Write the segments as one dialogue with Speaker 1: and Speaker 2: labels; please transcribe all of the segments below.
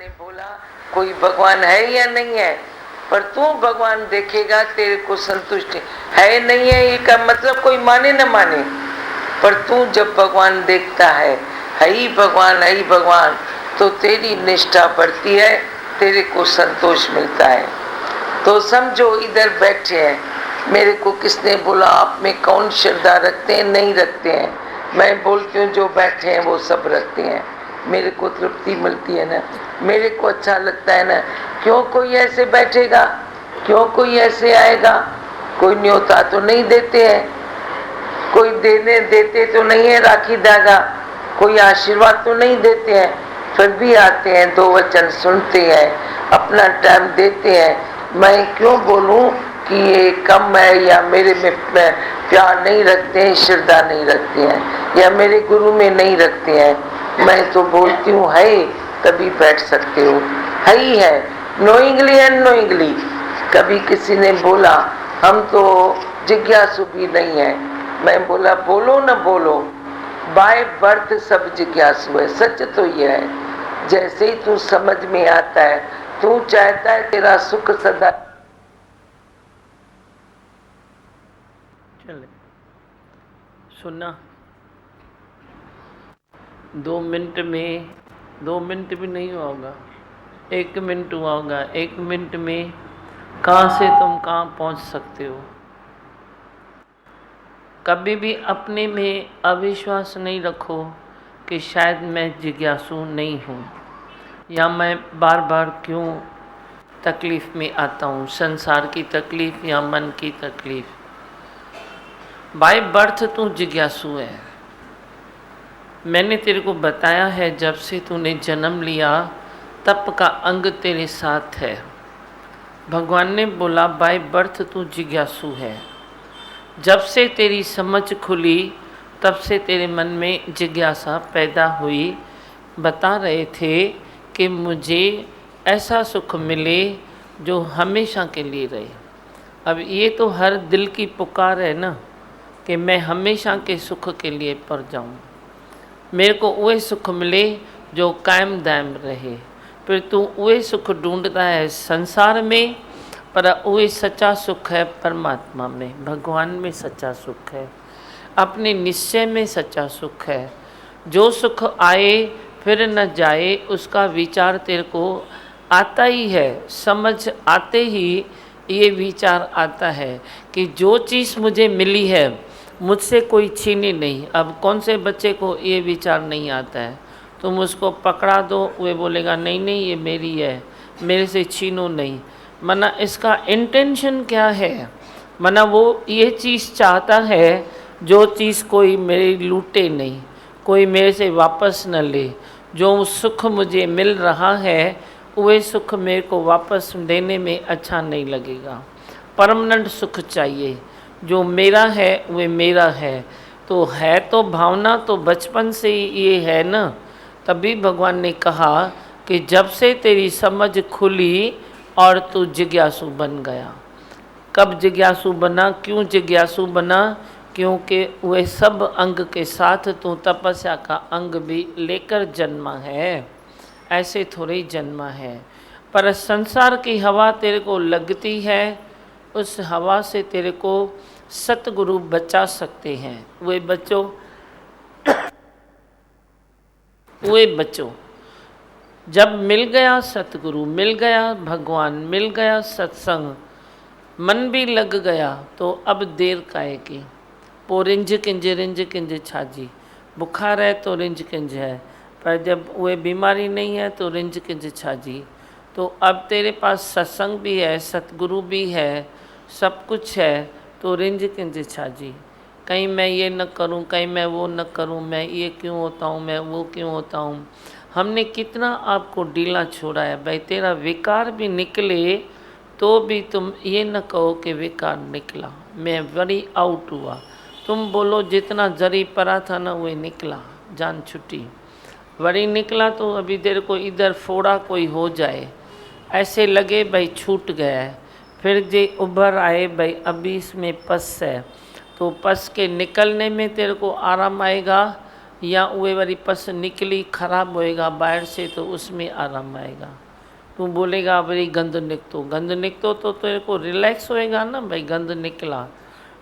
Speaker 1: ने बोला कोई भगवान है या नहीं है, पर तू भगवान देखेगा तेरे को संतुष्टि है नहीं है, ये का मतलब कोई माने न माने, पर तू जब भगवान देखता है ही भगवान है ही भगवान, तो तेरी निष्ठा बढ़ती है, तेरे को संतोष मिलता है। तो समझो इधर बैठे हैं, मेरे को किसने बोला आप में कौन श्रद्धा रखते हैं नहीं रखते हैं, मैं बोलती हूँ जो बैठे हैं वो सब रखते हैं, मेरे को तृप्ति मिलती है ना, मेरे को अच्छा लगता है ना। क्यों कोई ऐसे बैठेगा, क्यों कोई ऐसे आएगा, कोई न्योता तो नहीं देते हैं, कोई देने देते तो नहीं है राखी धागा, कोई आशीर्वाद तो नहीं देते हैं, फिर भी आते हैं, दो वचन सुनते हैं, अपना टाइम देते हैं। मैं क्यों बोलूं कि ये कम है या मेरे में प्यार नहीं रखते हैं, श्रद्धा नहीं रखते हैं, या मेरे गुरु में नहीं रखते हैं। मैं तो बोलती हूँ है, तभी बैठ सकते हो, है ही है, नोइंगली अननोइंगली। कभी किसी ने बोला हम तो जिज्ञासु भी नहीं है, मैं बोला बोलो न बोलो, बाय बर्थ सब जिज्ञासु है। सच तो यह है, जैसे ही तू समझ में आता है, तू चाहता है तेरा सुख सदा
Speaker 2: चले। सुना 2 मिनट में, 2 मिनट भी नहीं होगा, 1 मिनट हुआ होगा। 1 मिनट में कहाँ से तुम कहाँ पहुँच सकते हो। कभी भी अपने में अविश्वास नहीं रखो कि शायद मैं जिज्ञासु नहीं हूँ, या मैं बार बार क्यों तकलीफ़ में आता हूँ, संसार की तकलीफ़ या मन की तकलीफ़। बाय बर्थ तू जिज्ञासु है। मैंने तेरे को बताया है, जब से तूने जन्म लिया तप का अंग तेरे साथ है। भगवान ने बोला बाय बर्थ तू जिज्ञासु है। जब से तेरी समझ खुली तब से तेरे मन में जिज्ञासा पैदा हुई। बता रहे थे कि मुझे ऐसा सुख मिले जो हमेशा के लिए रहे। अब ये तो हर दिल की पुकार है ना, कि मैं हमेशा के सुख के लिए पर जाऊं, मेरे को वही सुख मिले जो कायम दायम रहे। फिर तू वही सुख ढूंढता है संसार में, पर वही सच्चा सुख है परमात्मा में, भगवान में सच्चा सुख है, अपने निश्चय में सच्चा सुख है। जो सुख आए फिर न जाए, उसका विचार तेरे को आता ही है। समझ आते ही ये विचार आता है कि जो चीज़ मुझे मिली है मुझसे कोई छीने नहीं। अब कौन से बच्चे को ये विचार नहीं आता है, तुम उसको पकड़ा दो, वे बोलेगा नहीं नहीं ये मेरी है, मेरे से छीनो नहीं। मना इसका इंटेंशन क्या है, मना वो ये चीज़ चाहता है जो चीज़ कोई मेरी लूटे नहीं, कोई मेरे से वापस न ले। जो सुख मुझे मिल रहा है वह सुख मेरे को वापस देने में अच्छा नहीं लगेगा। परमानेंट सुख चाहिए, जो मेरा है वह मेरा है। तो है तो भावना तो बचपन से ही ये है ना। तभी भगवान ने कहा कि जब से तेरी समझ खुली और तू जिज्ञासु बन गया। कब जिज्ञासु बना, क्यों जिज्ञासु बना, क्योंकि वह सब अंग के साथ तू तपस्या का अंग भी लेकर जन्मा है, ऐसे थोड़े ही जन्मा है। पर संसार की हवा तेरे को लगती है, उस हवा से तेरे को सतगुरु बचा सकते हैं। वे बच्चों जब मिल गया सतगुरु, मिल गया भगवान, मिल गया सत्संग, मन भी लग गया, तो अब देर काहे की। पो रिंझ किंज छाजी, बुखार है तो रिंझ किंज है, पर जब वे बीमारी नहीं है तो रिंझ किंज छाजी। तो अब तेरे पास सत्संग भी है, सतगुरु भी है, सब कुछ है, तो रिंझ किंज छाजी। कहीं मैं ये न करूं, कहीं मैं वो न करूं, मैं ये क्यों होता हूं, मैं वो क्यों होता हूं। हमने कितना आपको डीला छोड़ा है भाई। तेरा विकार भी निकले तो भी तुम ये न कहो कि विकार निकला, मैं वरी आउट हुआ। तुम बोलो जितना जरी पड़ा था ना वो निकला, जान छुट्टी। वरी निकला तो अभी देर को इधर फोड़ा कोई हो जाए, ऐसे लगे भाई छूट गया है। फिर जे उभर आए भाई अभी इसमें पस है, तो पस के निकलने में तेरे को आराम आएगा या उहे वरी पस निकली ख़राब होएगा ॿाहिरि से तो उसमें आराम आएगा। तू बोलेगा वरी गंद निकतो तो तेरे को रिलैक्स होएगा ना, भाई गंद निकला।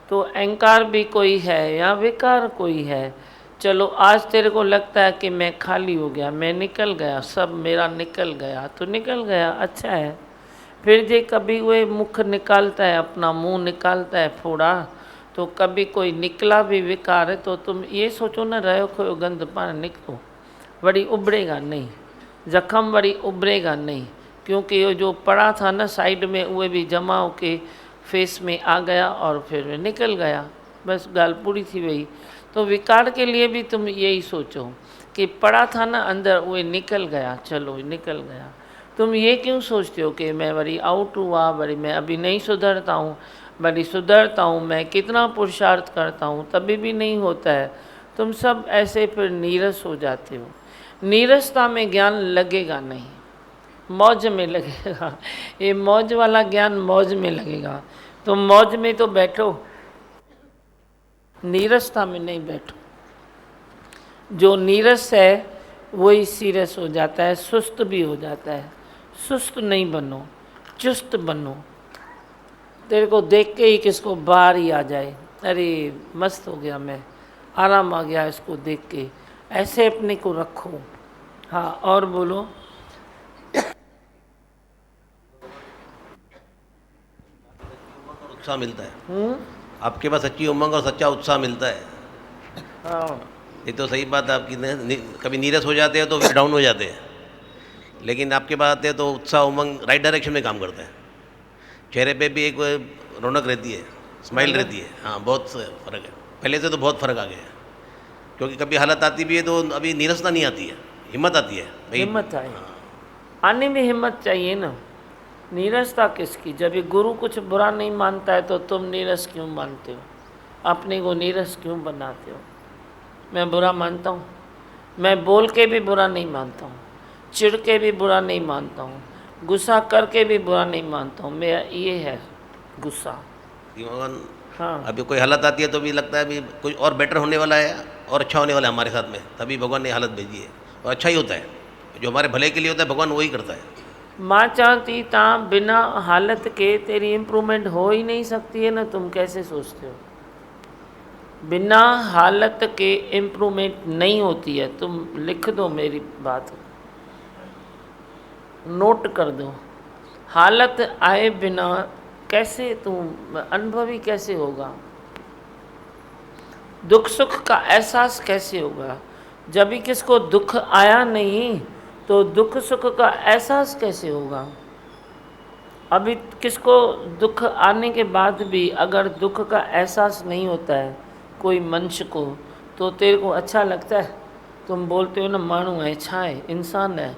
Speaker 2: तो अहंकार भी कोई है या विकार कोई है। चलो आज तेरे को लगता है कि मैं खाली हो गया, मैं निकल गया, सब मेरा निकल गया, तो निकल गया, अच्छा है। फिर जे कभी वह मुख निकालता है, अपना मुंह निकालता है फोड़ा, तो कभी कोई निकला भी विकार है तो तुम ये सोचो ना, रहो खोयो गंद पाण निकतो, वरी उभरेगा नहीं, जख्म वरी उभरेगा नहीं, क्योंकि ये जो पड़ा था ना साइड में वो भी जमा होके फेस में आ गया और फिर निकल गया, बस गाल पूरी थी वही। तो विकार के लिए भी तुम यही सोचो कि पड़ा था ना अंदर, वो निकल गया, चलो निकल गया। तुम ये क्यों सोचते हो कि मैं वरी आउट हुआ, वरी मैं अभी नहीं सुधरता हूँ, वरी सुधरता हूँ, मैं कितना पुरुषार्थ करता हूँ तभी भी नहीं होता है। तुम सब ऐसे फिर नीरस हो जाते हो। नीरसता में ज्ञान लगेगा नहीं, मौज में लगेगा। ये मौज वाला ज्ञान मौज में लगेगा। तो मौज में तो बैठो, नीरसता में नहीं बैठो। जो नीरस है वही सीरियस हो जाता है, सुस्त भी हो जाता है। सुस्त नहीं बनो, चुस्त बनो। तेरे को देख के ही किसको बाहर ही आ जाए, अरे मस्त हो गया मैं, आराम आ गया इसको देख के, ऐसे अपने को रखो। हाँ और बोलो।
Speaker 3: उत्साह मिलता है, आपके पास सच्ची उमंग और सच्चा उत्साह मिलता है।
Speaker 2: हाँ
Speaker 3: ये तो सही बात है आपकी। कभी नीरस हो जाते हैं तो फिर डाउन हो जाते हैं, लेकिन आपके पास आते हैं तो उत्साह उमंग राइट डायरेक्शन में काम करता है। चेहरे पे भी एक रौनक रहती है, स्माइल रहती है। हाँ बहुत फ़र्क है, पहले से तो बहुत फ़र्क आ गया है। क्योंकि कभी हालत आती भी है तो अभी नीरसता नहीं आती है, हिम्मत आती है भाई।
Speaker 2: हिम्मत आए, आने में हिम्मत चाहिए ना। नीरसता किसकी? जब ये गुरु कुछ बुरा नहीं मानता है तो तुम नीरस क्यों मानते हो? अपने को नीरस क्यों बनाते हो? मैं बुरा मानता हूँ? मैं बोल के भी बुरा नहीं मानता हूँ, चिढ़ के भी बुरा नहीं मानता हूँ, गुस्सा करके भी बुरा नहीं मानता हूँ। मेरा ये है गुस्सा।
Speaker 3: हाँ, अभी कोई हालत आती है तो भी लगता है अभी कुछ और बेटर होने वाला है और अच्छा होने वाला है हमारे साथ में, तभी भगवान ने हालत भेजी है। और अच्छा ही होता है, जो हमारे भले के लिए होता है भगवान वही करता है।
Speaker 2: माँ चाहती ता बिना हालत के तेरी इम्प्रूवमेंट हो ही नहीं सकती है ना। तुम कैसे सोचते हो? बिना हालत के इम्प्रूवमेंट नहीं होती है। तुम लिख दो मेरी बात, नोट कर दो। हालत आए बिना कैसे तुम अनुभवी कैसे होगा? दुख सुख का एहसास कैसे होगा? जब भी किसको दुख आया नहीं तो दुख सुख का एहसास कैसे होगा? अभी किसको दुख आने के बाद भी अगर दुख का एहसास नहीं होता है कोई मनुष्य को, तो तेरे को अच्छा लगता है? तुम बोलते हो ना माण्हू है, छा है, इंसान है,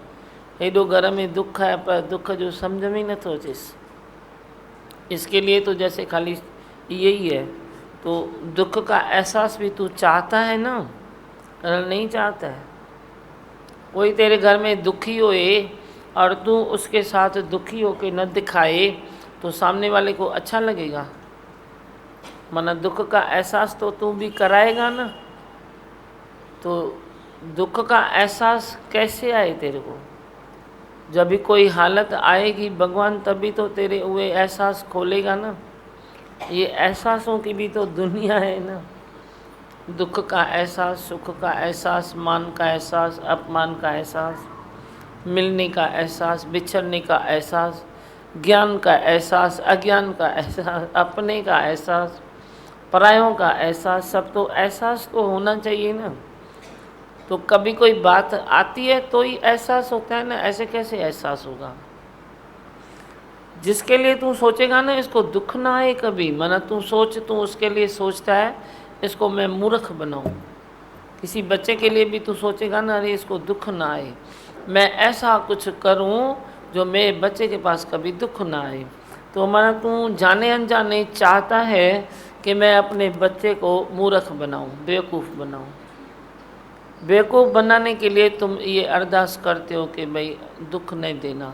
Speaker 2: एडो घर में दुख है पर दुख जो समझ में ही नथो अचेस। इसके लिए तो जैसे खाली यही है, तो दुख का एहसास भी तू चाहता है ना, नहीं चाहता है। कोई तेरे घर में दुखी होए और तू उसके साथ दुखी होके न दिखाए तो सामने वाले को अच्छा लगेगा? माना दुख का एहसास तो तू भी कराएगा ना। तो दुख का एहसास कैसे आए तेरे को? जब भी कोई हालत आएगी भगवान तभी तो तेरे हुए एहसास खोलेगा ना। ये एहसासों की भी तो दुनिया है ना। दुख का एहसास, सुख का एहसास, मान का एहसास, अपमान का एहसास, मिलने का एहसास, बिछड़ने का एहसास, ज्ञान का एहसास, अज्ञान का एहसास, अपने का एहसास, परायों का एहसास, सब तो एहसास तो होना चाहिए ना। तो कभी कोई बात आती है तो ही एहसास होता है ना, ऐसे कैसे एहसास होगा? जिसके लिए तू सोचेगा ना इसको दुख ना आए कभी, माना तू सोच, तू उसके लिए सोचता है इसको मैं मूर्ख बनाऊं। किसी बच्चे के लिए भी तू सोचेगा ना, अरे इसको दुख ना आए, मैं ऐसा कुछ करूं जो मेरे बच्चे के पास कभी दुख ना आए। तो माना तू जाने अनजाने चाहता है कि मैं अपने बच्चे को मूर्ख बनाऊं, बेवकूफ़ बनाऊं। बेवकूफ़ बनाने के लिए तुम ये अरदास करते हो कि भाई दुख नहीं देना।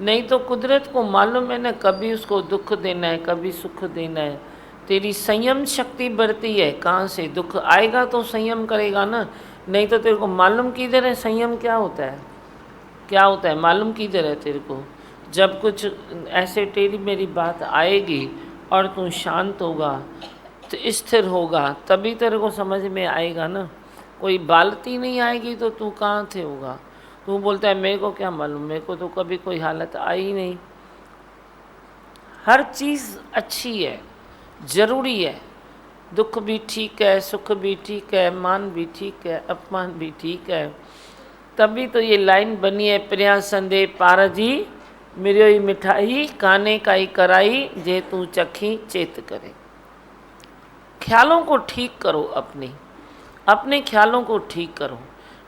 Speaker 2: नहीं तो कुदरत को मालूम है ना, कभी उसको दुख देना है, कभी सुख देना है। तेरी संयम शक्ति बढ़ती है, कहाँ से? दुख आएगा तो संयम करेगा ना। नहीं तो तेरे को मालूम किधर है संयम क्या होता है, क्या होता है मालूम किधर है तेरे को। जब कुछ ऐसे तेरी मेरी बात आएगी और तू शांत होगा तो स्थिर होगा, तभी तेरे को समझ में आएगा ना। कोई बालती नहीं आएगी तो तू कहाँ से होगा। तू बोलता है मेरे को क्या मालूम, मेरे को तो कभी कोई हालत आई ही नहीं। हर चीज़ अच्छी है, ज़रूरी है। दुख भी ठीक है, सुख भी ठीक है, मान भी ठीक है, अपमान भी ठीक है। तभी तो ये लाइन बनी है, प्रिया संदे पार जी मिरियोई मिठाई काने काई कराई जे तू चखी चेत करे। ख्यालों को ठीक करो, अपने ख्यालों को ठीक करो।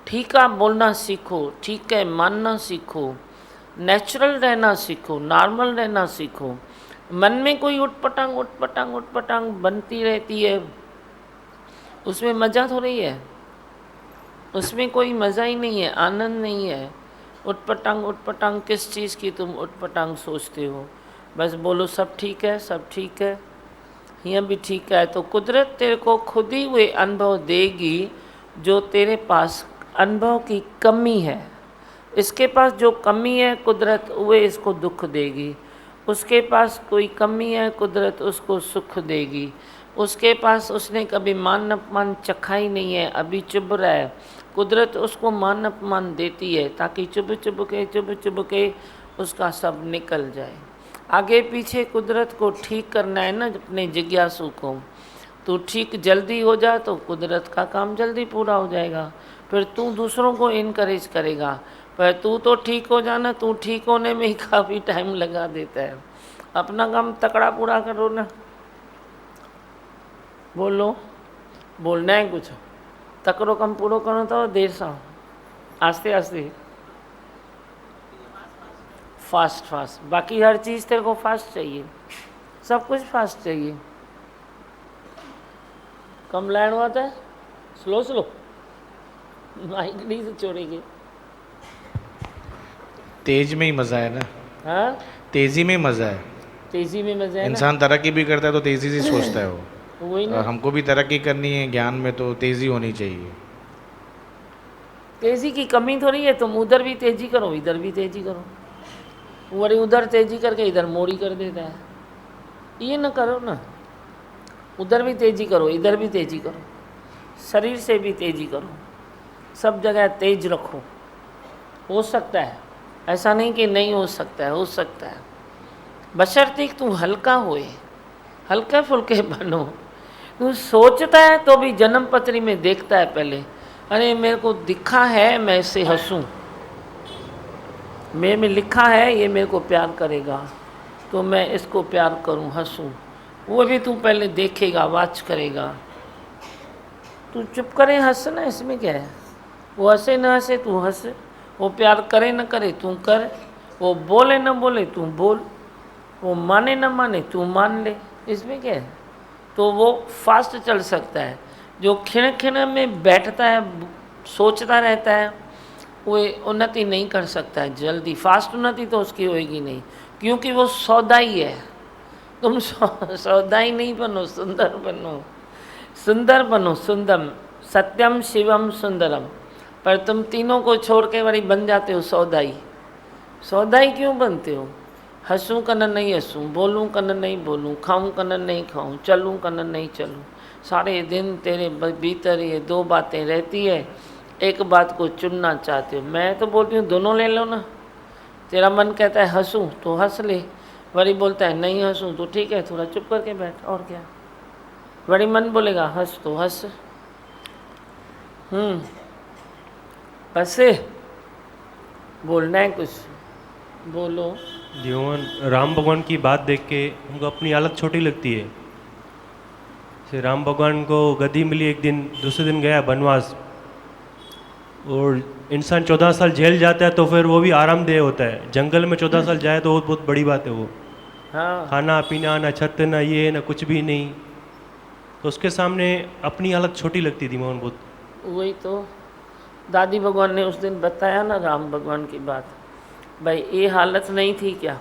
Speaker 2: ठीक है बोलना सीखो, ठीक है मानना सीखो, नेचुरल रहना सीखो, नॉर्मल रहना सीखो। मन में कोई उटपटांग बनती रहती है, उसमें मज़ा थोड़ी है, उसमें कोई मज़ा ही नहीं है, आनंद नहीं है। उटपटांग किस चीज़ की तुम उटपटांग सोचते हो। बस बोलो सब ठीक है, सब ठीक है, यहाँ भी ठीक है, तो कुदरत तेरे को खुद ही वे अनुभव देगी जो तेरे पास अनुभव की कमी है। इसके पास जो कमी है कुदरत वे इसको दुख देगी, उसके पास कोई कमी है कुदरत उसको सुख देगी। उसके पास उसने कभी मान अपमान चखा ही नहीं है, अभी चुभ रहा है, कुदरत उसको मान अपमान देती है ताकि चुभ चुभ के उसका सब निकल जाए। आगे पीछे कुदरत को ठीक करना है ना अपने जिज्ञासु को। तू ठीक जल्दी हो जा तो कुदरत का काम जल्दी पूरा हो जाएगा, फिर तू दूसरों को इनकरेज करेगा। पर तू तो ठीक हो जाना, तू ठीक होने में ही काफ़ी टाइम लगा देता है। अपना काम तकड़ा पूरा करो ना। बोलो, बोलना है कुछ, तकड़ो कम पूरो करो तो देर सां, आस्ते आस्ते, फास्ट। बाकी हर चीज़ तेरे को फास्ट चाहिए, सब कुछ फास्ट चाहिए। कम लाइन आता है, स्लो माइक नहीं से छोड़ेंगे।
Speaker 4: तेज में ही मज़ा है ना।
Speaker 2: हाँ,
Speaker 4: तेज़ी में मज़ा है।
Speaker 2: तेजी में मजा है ना।
Speaker 4: इंसान तरक्की भी करता है तो तेज़ी से सोचता है वो।
Speaker 2: वही ना,
Speaker 4: और हमको भी तरक्की करनी है ज्ञान में तो तेज़ी होनी चाहिए।
Speaker 2: तेजी की कमी थोड़ी है। तुम उधर भी तेजी करो, इधर भी तेजी करो, वही उधर तेजी करके इधर मोड़ी कर देता है। ये ना करो ना, उधर भी तेजी करो, इधर भी तेजी करो, शरीर से भी तेजी करो, सब जगह तेज रखो। हो सकता है, ऐसा नहीं कि नहीं हो सकता है, हो सकता है, बशर्ते तू हल्का होए, हल्के फुल्के बनो। तू सोचता है तो भी जन्म पत्री में देखता है पहले, अरे मेरे को दिखा है मैं इससे हंसूं, मेरे में लिखा है ये मेरे को प्यार करेगा तो मैं इसको प्यार करूं, हंसूं। वो भी तू पहले देखेगा, वाच करेगा। तू चुप करे हंस ना, इसमें क्या है। वो हंसे ना हंसे तू हंस, वो प्यार करे न करे तू कर, वो बोले न बोले तू बोल, वो माने न माने तू मान ले, इसमें क्या है। तो वो फास्ट चल सकता है। जो खिण में बैठता है, सोचता रहता है, वो उन्नति नहीं कर सकता है जल्दी। फास्ट उन्नति तो उसकी होएगी नहीं, क्योंकि वो सौदाई है। तुम सौदाई नहीं बनो, सुंदर बनो, सुंदर बनो, सुंदरम सत्यम शिवम सुंदरम। पर तुम तीनों को छोड़ के वही बन जाते हो सौदाई। सौदाई क्यों बनते हो। हंसूं कन नहीं हंसूं, बोलूं कन नहीं बोलूं, खाऊं कन नहीं खाऊं, चलूं कन नहीं चलूं। सारे दिन तेरे भीतर ये दो बातें रहती है, एक बात को चुनना चाहते हो। मैं तो बोलती हूँ दोनों ले लो ना। तेरा मन कहता है हंसूं तो हंस ले, वरी बोलता है नहीं हंसूं तो ठीक है थोड़ा चुप करके बैठ, और क्या। वरी मन बोलेगा हंस तो हंस। बस बोलना है कुछ, बोलो।
Speaker 5: जीवन राम भगवान की बात देख के हमको अपनी हालत छोटी लगती है। श्री राम भगवान को गद्दी मिली एक दिन, दूसरे दिन गया बनवास। और इंसान 14 साल जेल जाता है तो फिर वो भी आरामदेह होता है। जंगल में 14 साल जाए तो बहुत बड़ी बात है वो।
Speaker 2: हाँ,
Speaker 5: खाना पीना ना, छत ना, ये ना कुछ भी नहीं। तो उसके सामने अपनी हालत छोटी लगती थी मोहन बहुत।
Speaker 2: वही तो दादी भगवान ने उस दिन बताया ना राम भगवान की बात। भाई ये हालत नहीं थी क्या,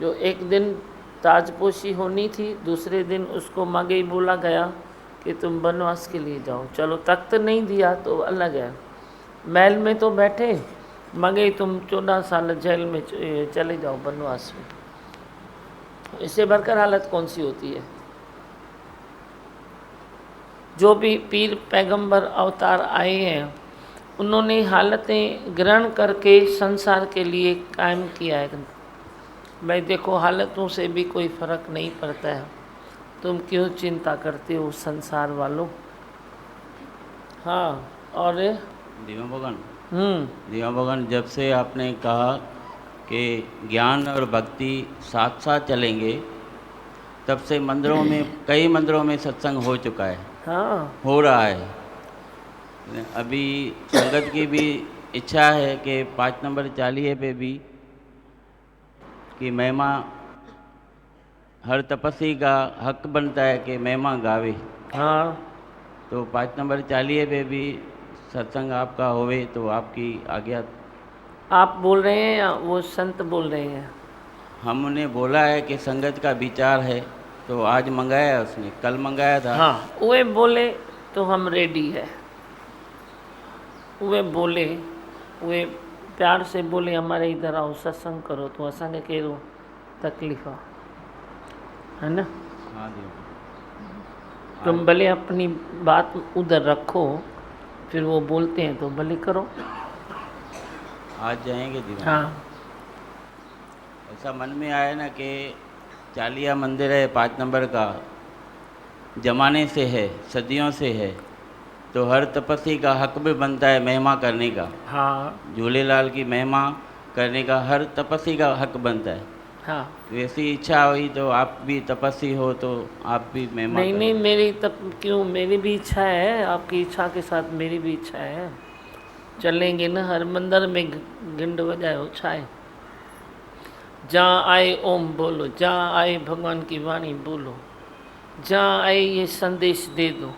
Speaker 2: जो एक दिन ताजपोशी होनी थी, दूसरे दिन उसको मांगे बोला गया कि तुम वनवास के लिए जाओ। चलो तख्त नहीं दिया तो अलग है, महल में तो बैठे, मगे तुम 14 साल जेल में चले जाओ वनवास में। इससे बढ़कर हालत कौन सी होती है। जो भी पीर पैगंबर अवतार आए हैं उन्होंने हालतें ग्रहण करके संसार के लिए कायम किया है। भाई देखो, हालतों से भी कोई फ़र्क नहीं पड़ता है, तुम क्यों चिंता करते हो संसार वालों। हाँ, और
Speaker 6: दीवा भगवान दीवा भगवान, जब से आपने कहा कि ज्ञान और भक्ति साथ साथ चलेंगे, तब से मंदिरों में, कई मंदिरों में सत्संग हो चुका है,
Speaker 2: हाँ,
Speaker 6: हो रहा है। अभी संगत की भी इच्छा है कि 5 नंबर चालीहे पे भी कि महिमा, हर तपस्वी का हक बनता है कि महिमा गावे।
Speaker 2: हाँ,
Speaker 6: तो 5 नंबर चालीहे पे भी सत्संग आपका होवे तो आपकी आज्ञा।
Speaker 2: आप बोल रहे हैं या वो संत बोल रहे हैं।
Speaker 6: हमने बोला है कि संगत का विचार है, तो आज मंगाया उसने, कल मंगाया था।
Speaker 2: हाँ, वे बोले तो हम रेडी है। वे बोले, वे प्यार से बोले हमारे इधर आओ सत्संग करो, तो असांखे कहिड़ो तकलीफ़ है ना।
Speaker 6: हाँ जी,
Speaker 2: तुम भले अपनी बात उधर रखो, फिर वो बोलते हैं तो भले करो।
Speaker 6: आज जाएंगे दीवान।
Speaker 2: हाँ,
Speaker 6: ऐसा मन में आया ना कि चालिया मंदिर है 5 नंबर का, जमाने से है, सदियों से है, तो हर तपस्वी का हक भी बनता है महिमा करने का।
Speaker 2: हाँ,
Speaker 6: झूलेलाल की महिमा करने का हर तपस्वी का हक बनता है।
Speaker 2: हाँ।
Speaker 6: वैसी इच्छा हुई तो आप भी तपस्वी हो तो आप भी महिमा
Speaker 2: नहीं
Speaker 6: करें।
Speaker 2: नहीं, मेरी तब क्यों, मेरी भी इच्छा है, आपकी इच्छा के साथ मेरी भी इच्छा है। चलेंगे ना, हर मंदिर में घंट बजाए उछाए, जहाँ आए ओम बोलो, जहाँ आए भगवान की वाणी बोलो, जहाँ आए ये संदेश दे दो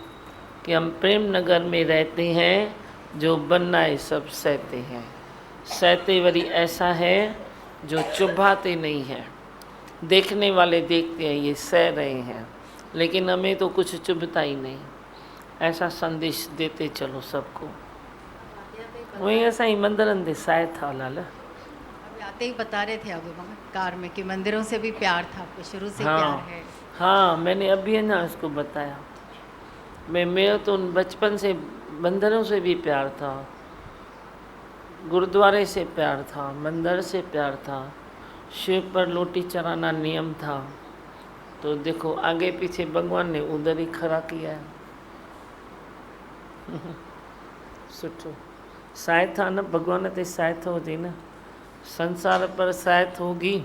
Speaker 2: कि हम प्रेम नगर में रहते हैं, जो बनना सब सहते हैं। सहते वरी ऐसा है जो चुभाते नहीं हैं। देखने वाले देखते हैं ये सह रहे हैं, लेकिन हमें तो कुछ चुभता ही नहीं। ऐसा संदेश देते चलो सबको। वही ऐसा ही मंदिरन दे साए था लाला।
Speaker 7: अभी आते ही बता रहे थे अभी कार में कि मंदिरों से भी प्यार था आपको, शुरू से
Speaker 2: हाँ,
Speaker 7: प्यार है।
Speaker 2: हाँ, मैंने अभी है ना उसको बताया। मेरा तो बचपन से मंदिरों से भी प्यार था, गुरुद्वारे से प्यार था, मंदिर से प्यार था, शिव पर लोटी चढ़ाना नियम था। तो देखो आगे पीछे भगवान ने उधर ही खड़ा किया है। सुठो सायथ आहे न, भगवान ते सायथ हुजे न। संसार पर सायथ होगी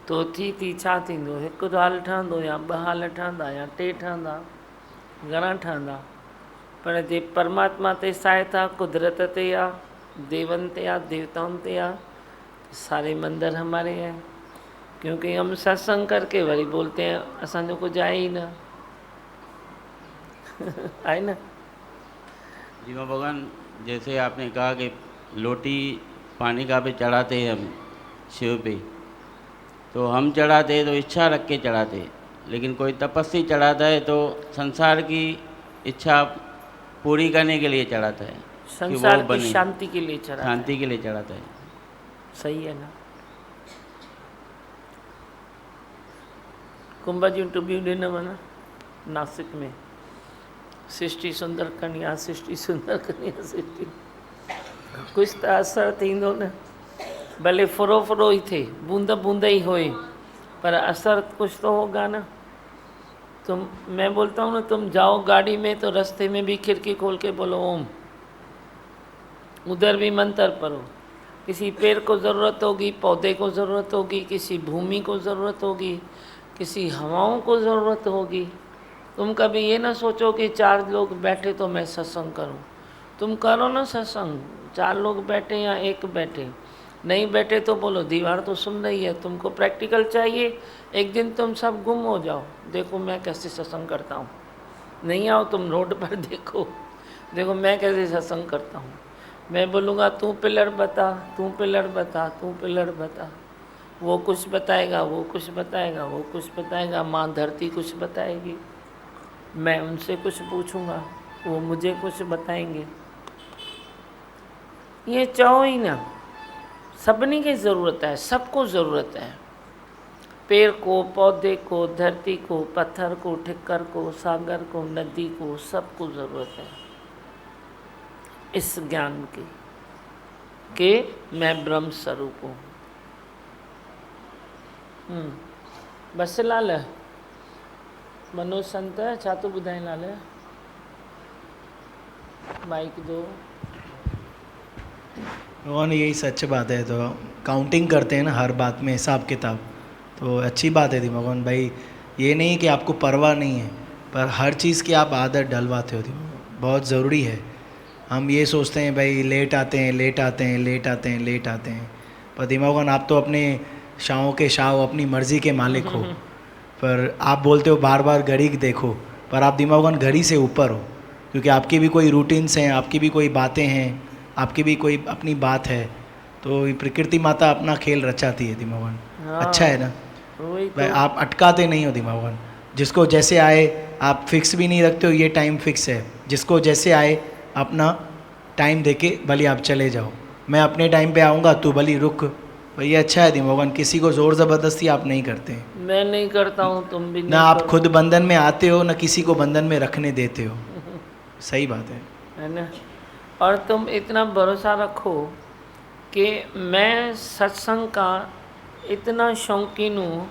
Speaker 2: तो थी छा थींदो, हिकु हाल ठहंदो या 2 हाल ठहंदा या 3 ठहंदा, घणा ठहंदा। पर जे परमात्मा ते सायथ आहे, कुदरत ते आहे, देवन ते आहे, देवताउनि ते आहे, सारे मंदिर हमारे हैं। क्योंकि हम सत्संग करके वरी बोलते हैं असांजो कुछ आहे ही न। आहे न।
Speaker 6: जी मां भगवान, जैसे आपने कहा कि लोटी पानी का भी चढ़ाते हैं हम शिव पे, तो हम चढ़ाते तो इच्छा रख के चढ़ाते, लेकिन कोई तपस्वी चढ़ाता है तो संसार की इच्छा पूरी करने के लिए चढ़ाता है,
Speaker 2: संसार की शांति के लिए चढ़ाता है।
Speaker 6: शांति के लिए चढ़ाता है।
Speaker 2: सही है ना। कुंभ जी टुबियूं ॾिनव न नासिक में, सृष्टि सुंदर कन्या, सृष्टि सुंदर कन्या, सृष्टि कुछ तो असर थींदो न। भले फुरो फुरो ही थे, बूंद बूंद ही होए, पर असर कुछ तो होगा ना। तुम, मैं बोलता हूँ ना, तुम जाओ गाड़ी में तो रास्ते में भी खिड़की खोल के बोलो ओम, उधर भी मंत्र पढ़ो। किसी पेड़ को ज़रूरत होगी, पौधे को ज़रूरत होगी, किसी भूमि को ज़रूरत होगी, किसी हवाओं को ज़रूरत होगी। तुम कभी ये ना सोचो कि 4 लोग बैठे तो मैं सत्संग करूं। तुम करो ना सत्संग, 4 लोग बैठे या 1 बैठे, नहीं बैठे तो बोलो दीवार तो सुन रही है। तुमको प्रैक्टिकल चाहिए, एक दिन तुम सब गुम हो जाओ, देखो मैं कैसे सत्संग करता हूँ। नहीं आओ तुम रोड पर, देखो देखो मैं कैसे सत्संग करता हूँ। मैं बोलूँगा तू पिलर बता, तू पिलर बता, तू पिलर बता, वो कुछ बताएगा, वो कुछ बताएगा, वो कुछ बताएगा, माँ धरती कुछ बताएगी। मैं उनसे कुछ पूछूंगा, वो मुझे कुछ बताएंगे। ये चाहो ही ना, सबनी की ज़रूरत है, सबको ज़रूरत है। पेड़ को, पौधे को, धरती को, पत्थर को, ठिक्कर को, सागर को, नदी को, सबको ज़रूरत है इस ज्ञान की कि मैं ब्रह्म स्वरूप हूँ। बस लाल मनोज संत छा तो ॿुधाए लाल, माइक दो।
Speaker 8: भगवान यही सच बात है। तो काउंटिंग करते हैं ना हर बात में, हिसाब किताब, तो अच्छी बात है थी भगवान भाई। ये नहीं कि आपको परवाह नहीं है, पर हर चीज़ की आप आदत डलवाते हो, बहुत ज़रूरी है। हम ये सोचते हैं भाई लेट आते हैं, लेट आते हैं, लेट आते हैं, लेट आते हैं, पर दिमागन आप तो अपने शाहों के शाह, अपनी मर्ज़ी के मालिक हो। पर आप बोलते हो बार बार घड़ी देखो, पर आप दिमागन घड़ी से ऊपर हो, क्योंकि आपकी भी कोई रूटीन्स हैं, आपकी भी कोई बातें हैं, आपकी भी कोई अपनी बात है। तो ये प्रकृति माता अपना खेल रचाती है दिमागन। अच्छा है ना भाई, आप अटकाते नहीं हो दिमागन। जिसको जैसे आए, आप फिक्स भी नहीं रखते हो ये टाइम फिक्स है, जिसको जैसे आए अपना टाइम देके भले आप चले जाओ, मैं अपने टाइम पे आऊँगा, तू भली रुक। भाई ये अच्छा है दिमागन, किसी को ज़ोर ज़बरदस्ती आप नहीं करते।
Speaker 2: मैं नहीं करता हूँ, तुम भी नहीं
Speaker 8: ना आप
Speaker 2: करो।
Speaker 8: खुद बंधन में आते हो, ना किसी को बंधन में रखने देते हो। सही बात है
Speaker 2: ना। और तुम इतना भरोसा रखो कि मैं सत्संग का इतना शौकीन हूँ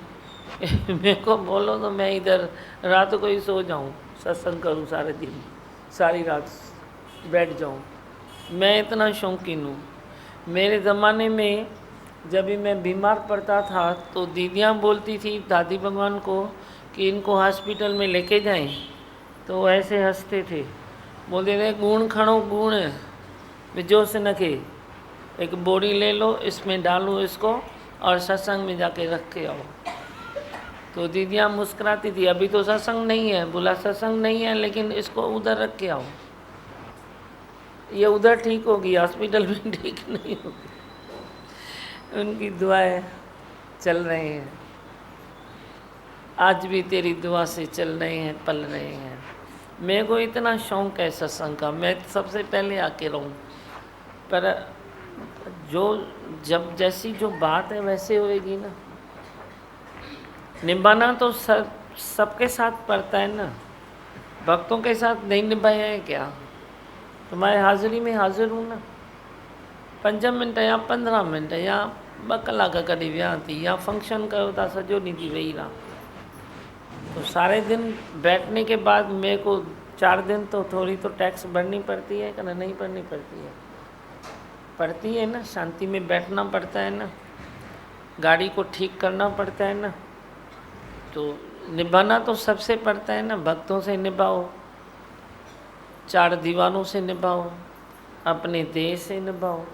Speaker 2: मेरे को बोलो तो मैं इधर रात को ही सो जाऊँ, सत्संग करूँ सारे दिन, सारी रात बैठ जाऊँ। मैं इतना शौकीन हूँ। मेरे ज़माने में जब भी मैं बीमार पड़ता था तो दीदियाँ बोलती थी दादी भगवान को कि इनको हॉस्पिटल में लेके जाएं, तो ऐसे हंसते थे, बोलते थे गुण खड़ो गुण बिजो से नखे, एक बोरी ले लो, इसमें डालो इसको और सत्संग में जाके रख के आओ। तो दीदियाँ मुस्कुराती थी, अभी तो सत्संग नहीं है। बोला सत्संग नहीं है लेकिन इसको उधर रख के आओ, ये उधर ठीक होगी, हॉस्पिटल में ठीक नहीं होगी। उनकी दुआएं चल रही हैं, आज भी तेरी दुआ से चल रहे हैं, पल रहे हैं। मेरे को इतना शौक़ है सत्संग का, मैं सबसे पहले आके रहूं, पर जो जब जैसी जो बात है वैसे होएगी ना। निभाना तो सबके साथ पड़ता है ना, भक्तों के साथ नहीं निभाया है क्या? तुम्हारे हाज़िरी में हाज़िर हूँ ना, 5 मिनट या 15 मिनट या 2 कलाक कॾहिं वियां थी, या फंक्शन कयो था सॼो ॾींहुं थी वेही रहां। तो सारे दिन बैठने के बाद मेरे को 4 दिन तो थोड़ी तो टैक्स भरनी पड़ती है कि नहीं भरनी पड़ती है? पड़ती है ना, शांति में बैठना पड़ता है ना, गाड़ी को ठीक करना पड़ता है ना। तो निभाना तो सबसे पड़ता है ना, भक्तों से निभाओ, 4 दीवारों से निभाओ, अपने देश से निभाओ।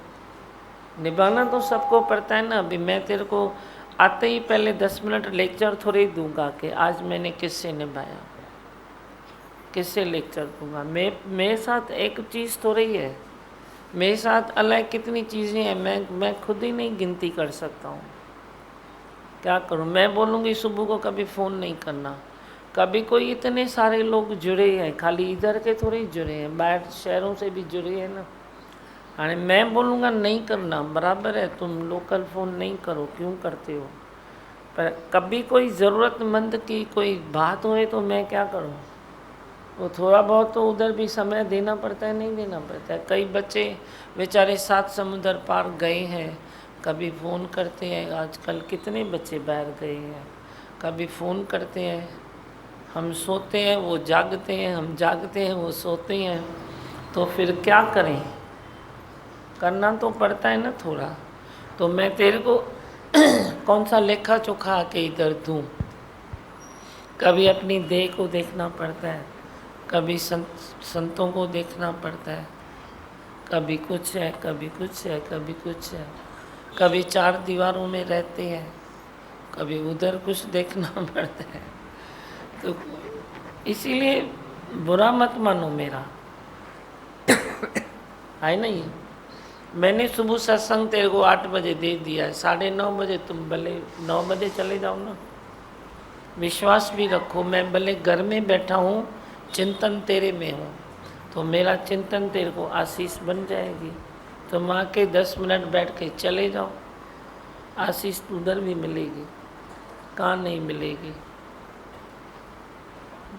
Speaker 2: निभाना तो सबको पड़ता है ना। अभी मैं तेरे को आते ही पहले 10 मिनट लेक्चर थोड़े ही दूंगा कि आज मैंने किससे निभाया, किससे लेक्चर दूंगा। मेरे साथ एक चीज़ थोड़ी ही है, मेरे साथ अलग कितनी चीज़ें हैं, मैं खुद ही नहीं गिनती कर सकता हूँ। क्या करूँ? मैं बोलूँगी सुबह को कभी फ़ोन नहीं करना, कभी कोई इतने सारे लोग जुड़े हैं, खाली इधर के थोड़े ही जुड़े हैं, बाहर शहरों से भी जुड़े हैं ना। हाँ, मैं बोलूँगा नहीं करना, बराबर है, तुम लोकल फ़ोन नहीं करो, क्यों करते हो? पर कभी कोई ज़रूरतमंद की कोई बात होए तो मैं क्या करूँ? वो थोड़ा बहुत तो उधर भी समय देना पड़ता है, नहीं देना पड़ता है। कई बच्चे बेचारे 7 समुंदर पार गए हैं, कभी फ़ोन करते हैं। आजकल कितने बच्चे बाहर गए हैं, कभी फ़ोन करते हैं। हम सोते हैं वो जागते हैं, हम जागते हैं वो सोते हैं। तो फिर क्या करें? करना तो पड़ता है ना थोड़ा। तो मैं तेरे को कौन सा लेखा चोखा के इधर दूँ? कभी अपनी देह को देखना पड़ता है, कभी संतों को देखना पड़ता है, कभी कुछ है, कभी कुछ है, कभी कुछ है। कभी 4 दीवारों में रहते हैं, कभी उधर कुछ देखना पड़ता है। तो इसीलिए बुरा मत मानो मेरा है नहीं। मैंने सुबह सत्संग तेरे को 8 बजे दे दिया है, 9:30 बजे तुम भले 9 बजे चले जाओ ना। विश्वास भी रखो, मैं भले घर में बैठा हूँ चिंतन तेरे में हो, तो मेरा चिंतन तेरे को आशीष बन जाएगी। तुम आके 10 मिनट बैठ के चले जाओ, आशीष उधर भी मिलेगी, कहाँ नहीं मिलेगी।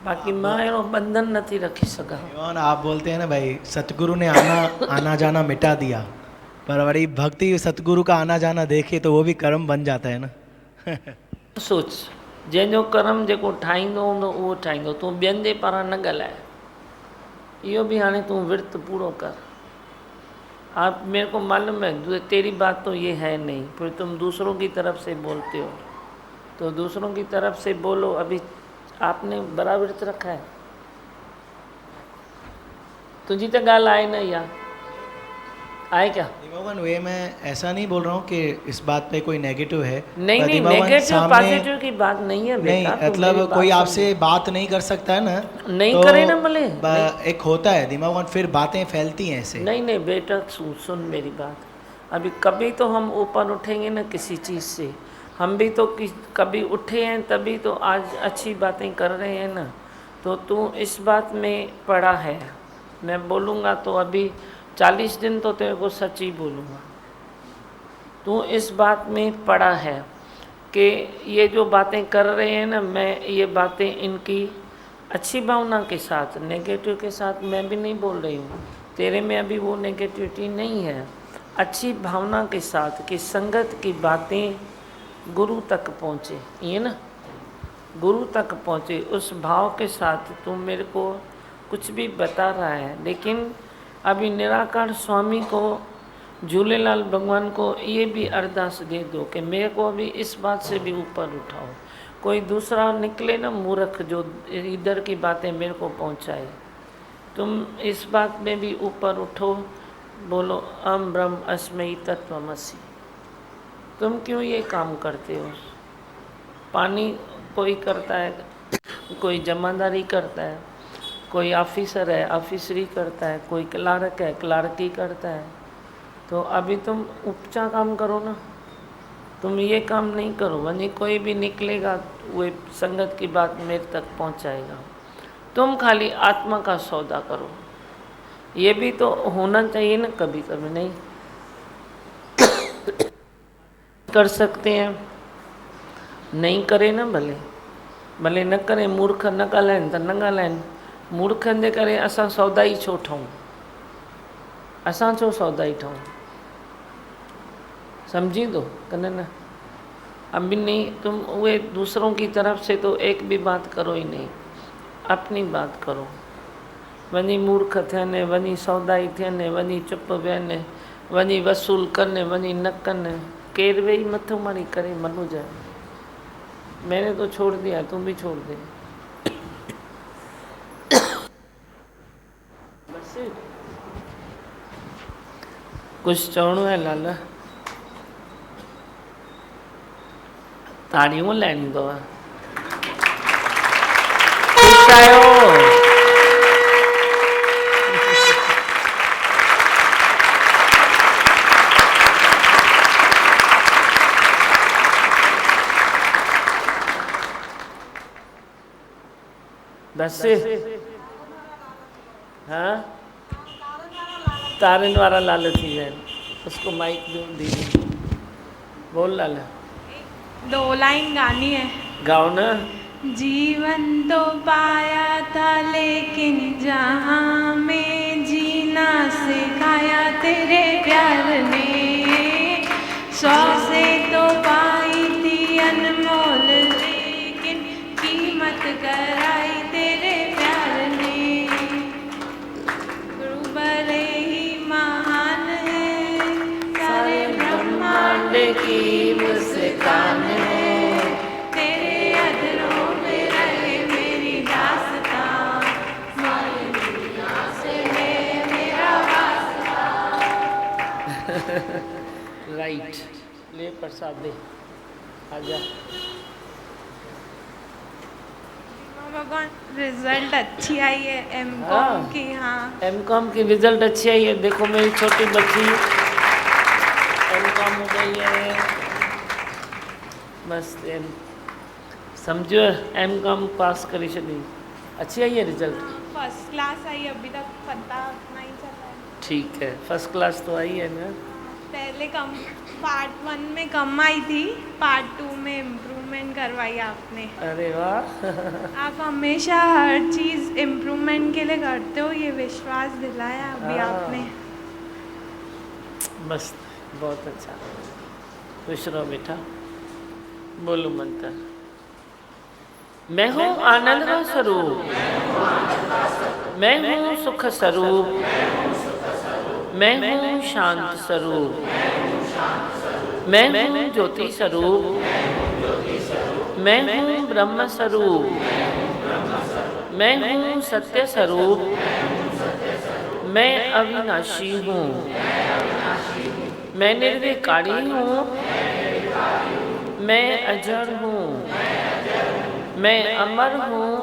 Speaker 2: बाकी मां एनो बंधन नहीं रखी सका।
Speaker 8: और आप बोलते हैं ना भाई सतगुरु ने आना जाना मिटा दिया, पर वही भक्ति सतगुरु का आना जाना देखे तो वो भी कर्म बन जाता है ना।
Speaker 2: सोच जंहिंजो कर्म जेको ठाहींदो हूंदो उहो ठाहींदो, तूं ॿियनि जे पारां न ॻाल्हाए। इहो भी हाणे तूं विर्त पूरो कर। आप मेरे को मालूम है तेरी बात तो ये है नहीं, फिर तुम दूसरों की तरफ से बोलते हो, तो दूसरों की तरफ से बोलो। अभी आपने बड़ा विर्त रखा है, तुझी तो गाल आए ना या आए क्या?
Speaker 8: दिमागन वे मैं ऐसा नहीं बोल रहा हूँ कि इस बात पे कोई नेगेटिव है।
Speaker 2: नहीं नहीं, नेगेटिव पॉजिटिव की बात नहीं है बेटा।
Speaker 8: नहीं मतलब कोई आपसे बात नहीं कर सकता है ना,
Speaker 2: नहीं
Speaker 8: तो
Speaker 2: करे ना भले।
Speaker 8: एक होता है दिमाग, फिर बातें फैलती हैं ऐसे।
Speaker 2: नहीं नहीं बेटा, सुन मेरी बात। अभी कभी तो हम ऊपर उठेंगे ना किसी चीज़ से, हम भी तो कभी उठे हैं तभी तो आज अच्छी बातें कर रहे हैं ना। तो तू इस बात में पड़ा है, मैं बोलूँगा तो अभी 40 दिन तो तेरे को सच ही बोलूँगा। तू इस बात में पड़ा है कि ये जो बातें कर रहे हैं ना, मैं ये बातें इनकी अच्छी भावना के साथ, नेगेटिव के साथ मैं भी नहीं बोल रही हूँ। तेरे में अभी वो नेगेटिविटी नहीं है, अच्छी भावना के साथ कि संगत की बातें गुरु तक पहुँचे, ये ना गुरु तक पहुँचे, उस भाव के साथ तू मेरे को कुछ भी बता रहा है। लेकिन अभी निराकार स्वामी को, झूलेलाल भगवान को ये भी अरदास दे दो कि मेरे को अभी इस बात से भी ऊपर उठाओ। कोई दूसरा निकले ना मूर्ख जो इधर की बातें मेरे को पहुंचाए, तुम इस बात में भी ऊपर उठो, बोलो अहम ब्रह्म अस्मै तत्त्वमसि। तुम क्यों ये काम करते हो? पानी कोई करता है, कोई जमादारी करता है, कोई ऑफिसर है ऑफिसरी करता है, कोई क्लार्क है क्लार्की करता है। तो अभी तुम उपचा काम करो ना, तुम ये काम नहीं करो। वनी कोई भी निकलेगा वो संगत की बात मेरे तक पहुंचाएगा। तुम खाली आत्मा का सौदा करो, ये भी तो होना चाहिए ना। कभी कभी नहीं कर सकते हैं, नहीं करे ना, भले भले न करे, मूर्ख न ॻाल्हाइनि त न ॻाल्हाइनि। मूर्खनि जे करे असां सौदा ई छो ठहूं? असां छो सौदा ई ठहूं? समझी दो कने न? अभी नहीं, तुम वे दूसरों की तरफ से तो एक भी बात करो ही नहीं, अपनी बात करो। वनी मूर्ख थियनि, वनी सौदाई थियनि, वनी चुप वेहनि, वनी वसूल कनि, वनी न कनि। केर वेही मथो मारी करे मनु जाए। मैंने तो छोड़ दिया, तुम भी छोड़ दे। बस कुछ चवणो है लाला? ताड़ियों लैनी दो। खुश आयो। बस हाँ, तारन वाला लाल थी जाए। उसको माइक दो दीदी, बोल लाला।
Speaker 9: 2 लाइन गानी है।
Speaker 2: गाओ ना।
Speaker 9: जीवन तो पाया था लेकिन जहाँ में जीना सिखाया तेरे प्यार ने। 100 से तो पाई थी अनमोल लेकिन कीमत कराई तेरे प्यार ने। गुरु भले ही महान है, सारे ब्रह्मांड की मुस्कान है। तेरे अधरों में रहे मेरी दास्तां, सारी दुनिया से है मेरा वास्ता।
Speaker 2: राइट, ले प्रसाद दे, आजा।
Speaker 9: भगवान रिजल्ट अच्छी आई है M.Com
Speaker 2: हाँ।
Speaker 9: की। हाँ,
Speaker 2: M.Com की रिजल्ट अच्छी आई है। देखो मेरी छोटी बच्ची M.Com हो गई है, मस्त। समझो M.Com पास करी छॾी, अच्छी आई है रिजल्ट।
Speaker 9: फर्स्ट क्लास आई, अभी तक पता नहीं चला है।
Speaker 2: ठीक है, फर्स्ट क्लास तो आई है ना।
Speaker 9: पहले कम पार्ट 1 में कम आई थी, पार्ट 2 में इम्प्रूवमेंट करवाई आपने।
Speaker 2: अरे वाह।
Speaker 9: आप हमेशा हर चीज़ इम्प्रूवमेंट के लिए करते हो, ये विश्वास दिलाया अभी
Speaker 2: हाँ।
Speaker 9: आपने।
Speaker 2: मस्त, बहुत अच्छा। खुश रहो बेटा, बोलो मंत्र। मैं हूँ आनंद का स्वरूप, मैं हूँ सुख स्वरूप, मैं हूँ शांत स्वरूप, मैं हूँ ज्योति स्वरूप, मैं हूँ ब्रह्म स्वरूप, मैं हूँ सत्य स्वरूप, मैं अविनाशी हूँ, मैं निर्विकारी हूँ, मैं अजर हूँ, मैं अमर हूँ,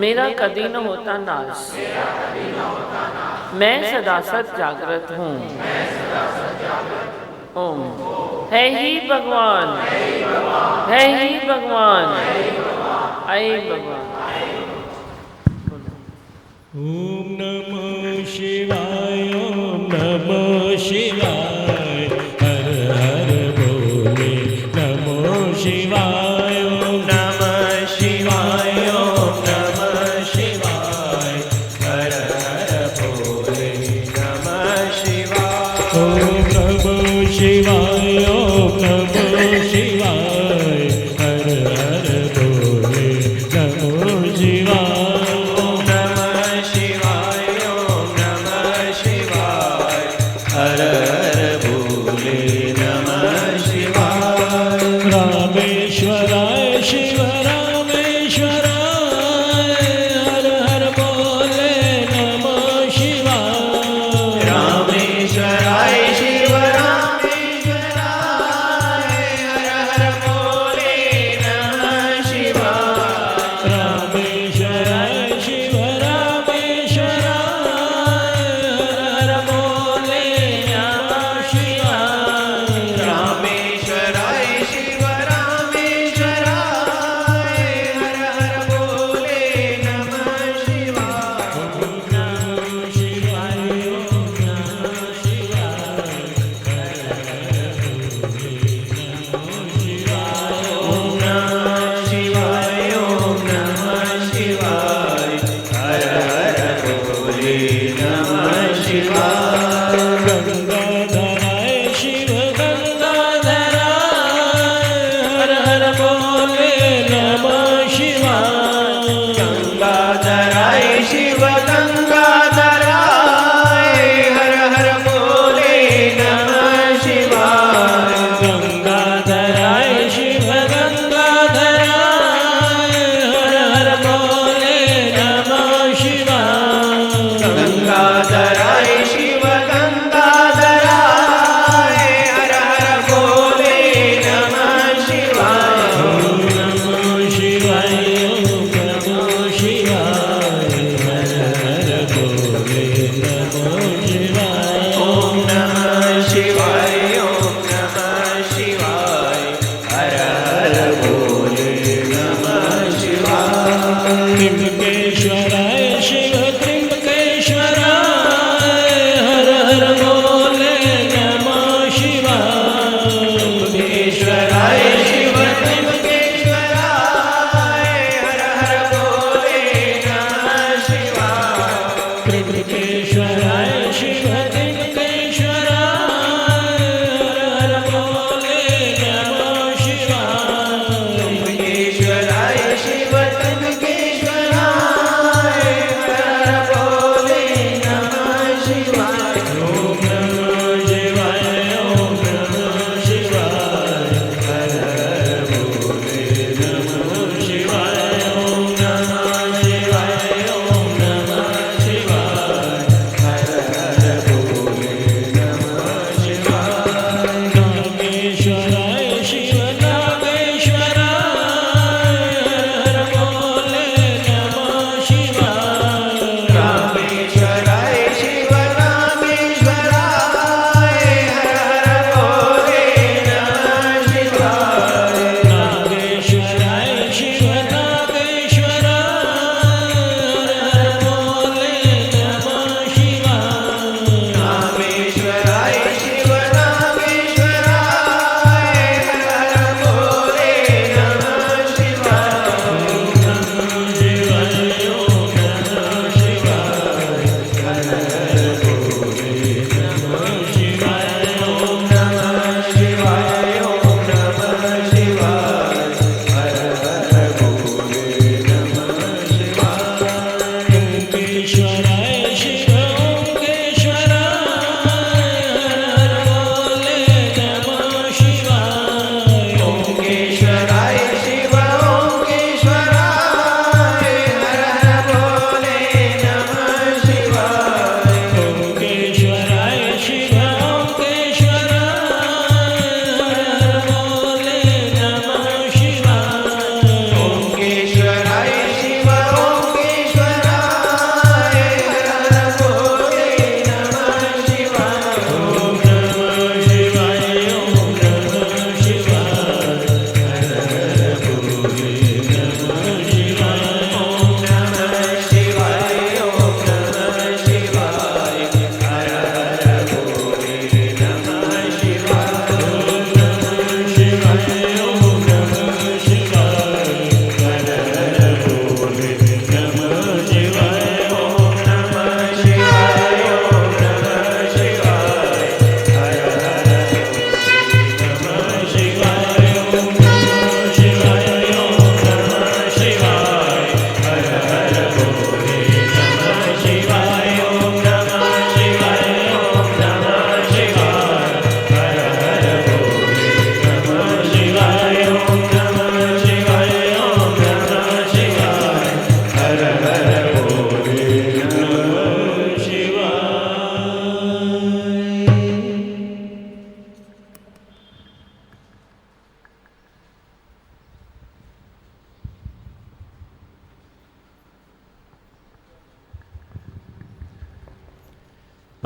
Speaker 2: मेरा कभी न होता नाश, मैं सदा सत जागृत हूँ। ओम। है ही भगवान, है ही भगवान, आई भगवान।
Speaker 10: ओम नमः शिवाय, ओम नमः शिवाय, हर हर बोले नमः शिवाय, ओम नमः शिवाय, ओम नमः शिवाय, हर हर बोले नमः शिवाय, ओम नमः शिवाय, ओम नमः शिवाय, हर हर बोले नमः शिवाय, ओम नमः शिवाय, ओम नमः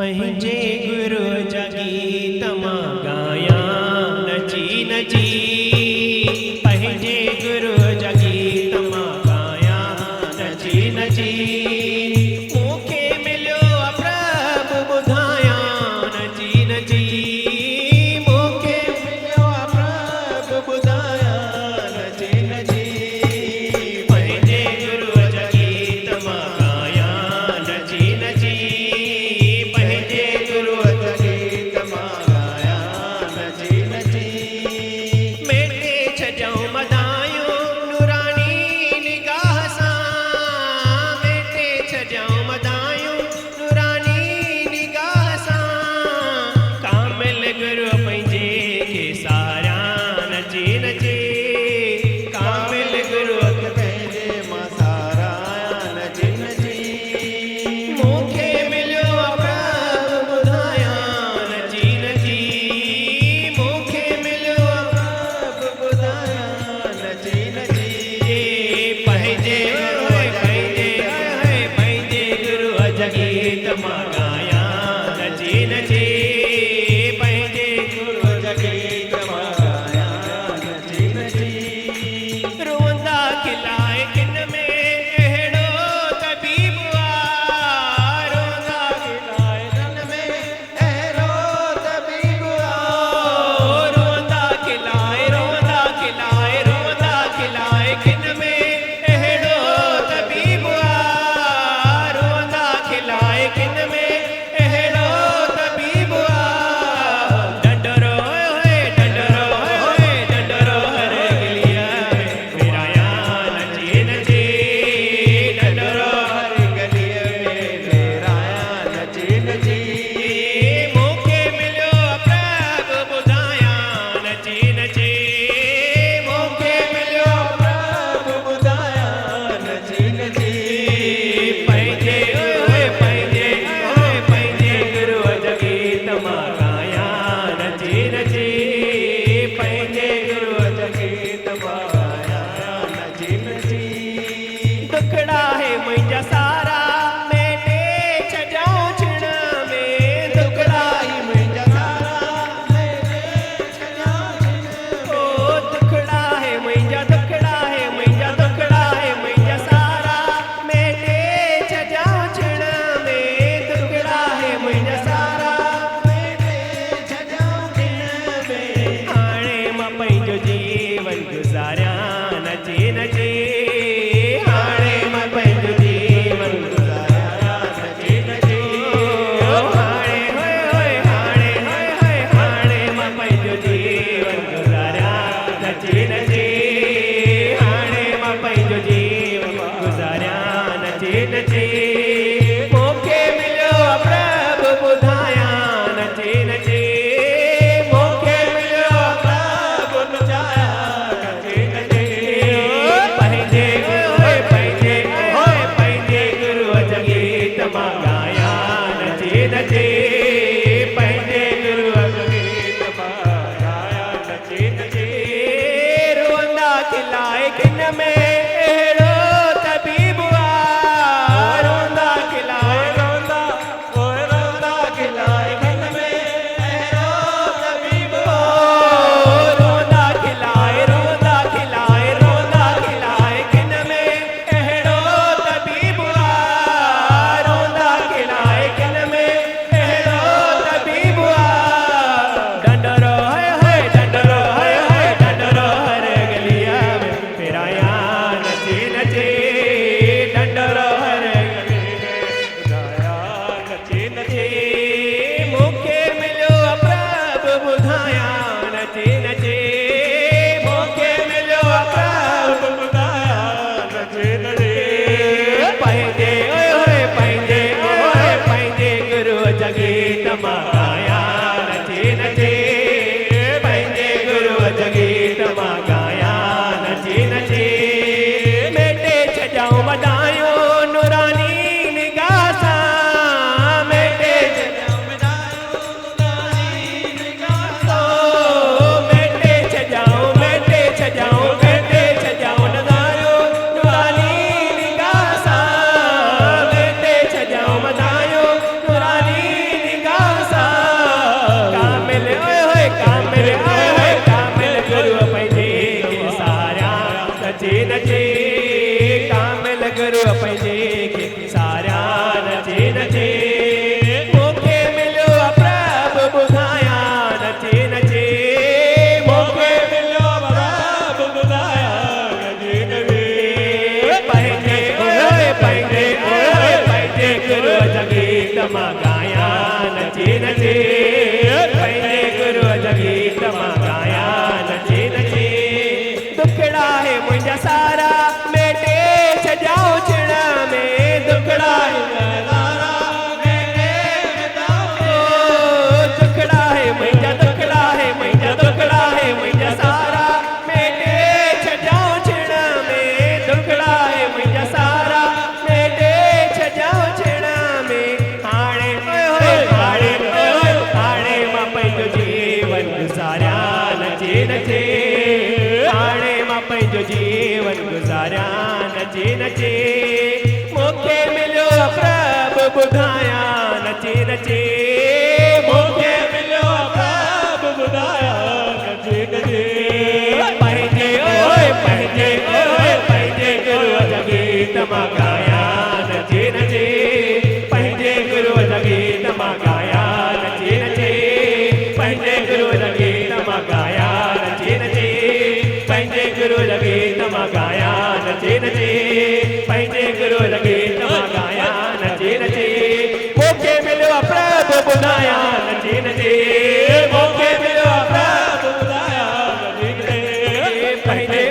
Speaker 10: पंहिंजे गुरु जा गीत मां गाया नची नची पंहिंजे गुरु जा गीत मां गाया नची नची मूंखे मिलियो प्रभु ॿुधाया नची नची मूंखे मिलियो प्रभु ॿुधाया नची नची पंहिंजे गुरु जा गीत मां गाया नची नची पंहिंजे गुरु जा गीत मां गाया नची नची मेटे छॾियऊं मदायूं नूरानी निगाह सां मेटे छॾियऊं मदायूं नूरानी निगाह सां कामिल गुरु पंहिंजे खे सहारा नची नची कामिल गुरु पंहिंजे मां सहारा नची नची मूंखे मिलियो प्रभु ॿुधाया नची नची मूंखे मिलियो प्रभु ॿुधाया नची नची पंहिंजे पंहिंजे गुरु जा गीत मां गाया नची नची पंहिंजे गुरु जा गीत मां गाया नची नची रोंदा खिलाए किन में अहिड़ो तबीब रोंदा खिलाए किन में अहिड़ो तबीब रोंदा खिलाए रोंदा खिलाए रोंदा खिलाए किन में अहिड़ो तबीब रोंदा खिलाए किन में अहिड़ो तबीब डंडरो डंडरो हर गलिया में फिराया नची नची डंडरो हर गलिया में फिराया नची नची मूंखे मिलियो प्रभु ॿुधाया नची नची मूंखे मिलियो प्रभु ॿुधाया नची नची पंहिंजे पंहिंजे गुरु जा गीत मां गाया नची नची पंहिंजे गुरु जा गीत मां गाया नची नची दुखड़ा है मुंहिंजा सारा मेटे छॾियऊं छिण में दुखड़ा ही मुंहिंजा सारा मेटे छॾियऊं छिण में दुखड़ा है मुंहिंजा दुखड़ा है मुंहिंजा दुखड़ा है मुंहिंजा सारा मेटे छॾियऊं छिण में दुखड़ा है मुंहिंजा सारा मेटे छॾियऊं छिण में हाणे मां पंहिंजो जीवन गुज़ारिया नची नची हाणे मां पंहिंजो जीवन गुज़ारिया नची नची हाणे होए होए हाणे होए होए हाणे मां पंहिंजो जीवन गुज़ारिया नची नची हाणे मां पंहिंजो जीवन गुज़ारिया नची नची मूंखे मिलियो प्रभु ॿुधाया नची नची मूंखे मिलियो प्रभु ॿुधाया नची नची पंहिंजे पंहिंजे गुरु जा गीत मां गाया नची नची पंहिंजे गुरु जा गीत मां गाया नची नची रोंदा खिलाए किन में अहिड़ो तबीब रोंदा खिलाए रोंदा खिलाए किन में अहिड़ो तबीब रोंदा खिलाए रोंदा खिलाए रोंदा खिलाए किन में अहिड़ो तबीब रोंदा खिलाए किन में अहिड़ो तबीब डंडरो डंडरो हर गलिया में फिराया नचे हाणे मां पंहिंजो जीवन गुज़ारिया नचे नचे मूंखे मिलियो प्रभु ॿुधाया नचे नचे मूंखे मिलियो प्रभु ॿुधाया नचे नचे पंहिंजे पंहिंजे गुरूअ जा गीत मां गाया नचे नचे पंहिंजे गुरूअ जा गीत मां गाया नचे नचे पंहिंजे गुरूअ जा गीत मां गाया नचे नचे पंहिंजे गुरूअ जा गीत मां गाया नचे नचे पंहिंजे गुरूअ जा गीत मां गाया नचे नचे मूंखे मिलियो प्रभु ॿुधाया नचे नचे मूंखे मिलियो प्रभु ॿुधाया नचे नचे पंहिंजे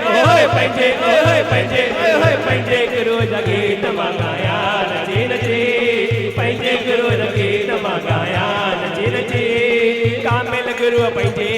Speaker 10: पंहिंजे गुरूअ जा गीत मां गाया नचे नचे पंहिंजे गुरूअ जा गीत मां गाया नचे नचे कामिल गुरूअ पंहिंजे